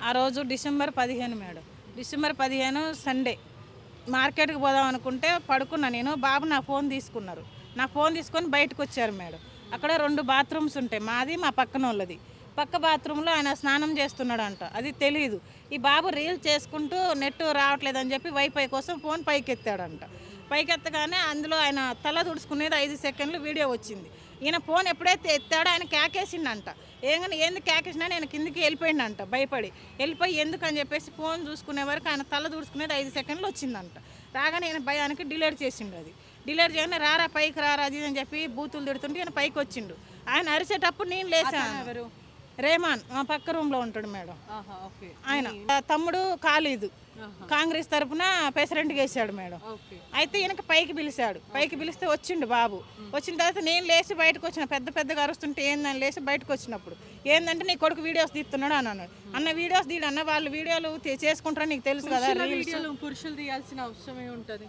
ఆ రోజు December 15 madam. December 15 Sunday. మార్కెట్‌కి పోదాం అనుకుంటే పడుకున్నా నేను. బాబు నా ఫోన్ తీసుకున్నారు. నా ఫోన్ తీసుకొని బయటకొచ్చారు మేడం. అక్కడ 2 బాత్రూమ్స్ ఉంటాయి. మాది, మా పక్కనోళ్ళది. పక్క బాత్రూంలో ఆయన స్నానం చేస్తున్నాడంట. అది తెలీదు. ఈ బాబు రీల్స్ చేసుకుంటూ నెట్ రావట్లేదని చెప్పి వైఫై కోసం ఫోన్ పైకెత్తాడంట. పైకెత్తగానే అందులో ఆయన తల తుడుచుకునేది 5 సెకండ్లు వీడియో వచ్చింది. ఈయన ఫోన్ ఎప్పుడైతే ఎత్తాడో ఆయన కేకేసిండంట. ఏంది కేకేసినా నేను కిందికి వెళ్ళిపోయిండంట భయపడి. వెళ్ళిపోయి ఎందుకని చెప్పేసి ఫోన్ చూసుకునే వరకు ఆయన తల తుడుచుకునేది 5 సెకండ్లు వచ్చిందంట. రాగానే ఆయన భయానికి డిలీట్ చేసిండు అది. డిలీట్ చేయగానే రారా పైకి రారా అది అని చెప్పి బూతులు తిడుతుంటే ఈయన పైకి వచ్చిండు. ఆయన అరిచేటప్పుడు నేను లేచాను. రేమాన్ మా పక్క రూమ్లో ఉంటాడు మేడం. ఆయన తమ్ముడు ఖాళీదు కాంగ్రెస్ తరఫున ప్రెసిడెంట్గా వేసాడు మేడం. అయితే ఈయనకి పైకి పిలిచాడు. పైకి పిలిస్తే వచ్చిండు బాబు. వచ్చిన తర్వాత నేను లేచి బయటకు వచ్చిన. పెద్దగా అరుస్తుంటే ఏందని లేచి బయటకు వచ్చినప్పుడు ఏంటంటే నీ కొడుకు వీడియోస్ తీస్తున్నాడు అని అన్నాడు. అన్న వీడియోస్ తీయడన్న వాళ్ళు వీడియోలు చేసుకుంటారని నీకు తెలుసు కదా. పురుషులు తీయాల్సిన అవసరమే ఉంటుంది.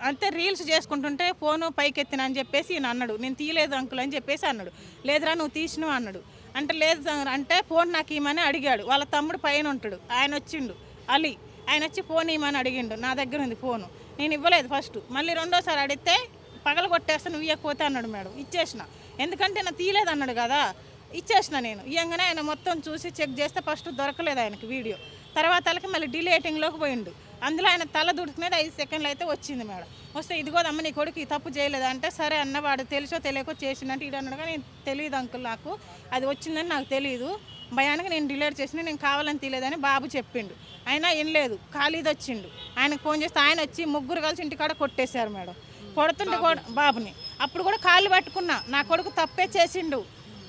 అంతే రీల్స్ చేసుకుంటుంటే ఫోను పైకెత్తిన అని చెప్పేసి ఈయన అన్నాడు. నేను తీయలేదు అంకుల్ అని చెప్పేసి అన్నాడు. లేదురా నువ్వు తీసినావు అన్నాడు. అంటే లేదు అంటే ఫోన్ నాకు ఇమ్మని అడిగాడు. వాళ్ళ తమ్ముడు పైన ఉంటాడు. ఆయన వచ్చిండు అలీ. ఆయన వచ్చి ఫోన్ ఇమ్మని అడిగిండు. నా దగ్గర ఉంది ఫోను. నేను ఇవ్వలేదు ఫస్ట్. మళ్ళీ రెండోసారి అడిగితే పగల కొట్టేస్తా నువ్వు ఇవ్వకపోతే అన్నాడు మేడం. ఇచ్చేసిన. ఎందుకంటే నా తీయలేదు అన్నాడు కదా. ఇచ్చేసిన నేను. ఇవ్వగానే ఆయన మొత్తం చూసి చెక్ చేస్తే ఫస్ట్ దొరకలేదు ఆయనకి వీడియో. తర్వాతకి మళ్ళీ డిలేటింగ్లోకి పోయిండు. అందులో ఆయన తల దుడుకునేది 5 సెకండ్లు అయితే వచ్చింది మేడం. వస్తే ఇదిగోదమ్మ నీ కొడుకు ఈ తప్పు చేయలేదు అంటే సరే అన్న వాడు తెలుసో తెలియకో చేసిందంటే ఇడు అన్నాడుగా నేను తెలియదు అంకుల్ నాకు అది వచ్చిందని నాకు తెలియదు భయానికి నేను డిలీట్ చేసిన నేను కావాలని తీయలేదని బాబు చెప్పిండు. అయినా ఏం లేదు ఖాళీది వచ్చిండు. ఆయనకు ఫోన్ చేస్తే ఆయన వచ్చి ముగ్గురు కలిసి ఇంటికాడ కొట్టేశారు మేడం. కొడుతుంటే కూడా బాబుని అప్పుడు కూడా కాళ్ళు పట్టుకున్నా నా కొడుకు తప్పే చేసిండు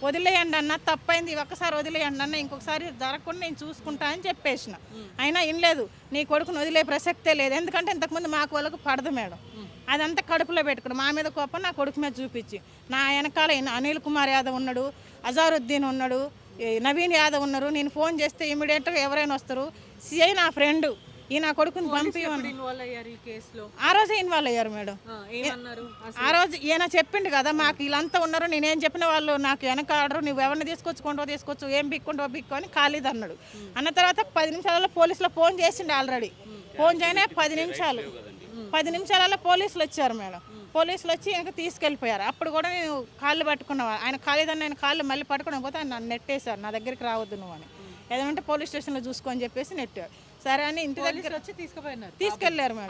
వదిలేయండి అన్న తప్పైంది ఒక్కసారి వదిలేయండి అన్న ఇంకొకసారి జరగకుండా నేను చూసుకుంటా అని చెప్పేసిన. అయినా ఏం లేదు నీ కొడుకుని వదిలే ప్రసక్తే లేదు. ఎందుకంటే ఇంతకుముందు మాకు వాళ్ళకు పడదు మేడం. అదంతా కడుపులో పెట్టుకుని మా మీద కోపం నా కొడుకు మీద చూపించి నా వెనకాల అనిల్ కుమార్ యాదవ్ ఉన్నాడు, అజారుద్దీన్ ఉన్నాడు, నవీన్ యాదవ్ ఉన్నారు. నేను ఫోన్ చేస్తే ఇమీడియట్గా ఎవరైనా వస్తారు. సిఐ నా ఫ్రెండ్ ఈ నా కొడుకుని పంపి ఆ రోజే ఇన్వాల్వ్ అయ్యారు మేడం. ఆ రోజు ఈయన చెప్పిండు కదా మాకు వీళ్ళంతా ఉన్నారు నేనేం చెప్పిన వాళ్ళు నాకు వెనక ఆర్డరు నువ్వు ఎవరిని తీసుకోవచ్చు ఏం బిక్కుంటో బిక్కు అని ఖాళీది అన్నాడు. అన్న తర్వాత 10 నిమిషాలలో పోలీసులో ఫోన్ చేసిండు ఆల్రెడీ. ఫోన్ చేయనే 10 నిమిషాలలో పోలీసులు వచ్చారు మేడం. పోలీసులు వచ్చి ఇంకా తీసుకెళ్ళిపోయారు. అప్పుడు కూడా నేను కాళ్ళు పట్టుకున్నా. ఆయన ఖాళీదని నేను కాళ్ళు మళ్ళీ పట్టుకుని పోతే ఆయన నన్ను నెట్టేశారు. నా దగ్గరికి రావద్దు నువ్వు అని. ఏదంటే పోలీస్ స్టేషన్లో చూసుకొని చెప్పేసి నెట్టారు. సరే అని ఇంటి దగ్గర వచ్చి తీసుకెళ్ళారు మేడం.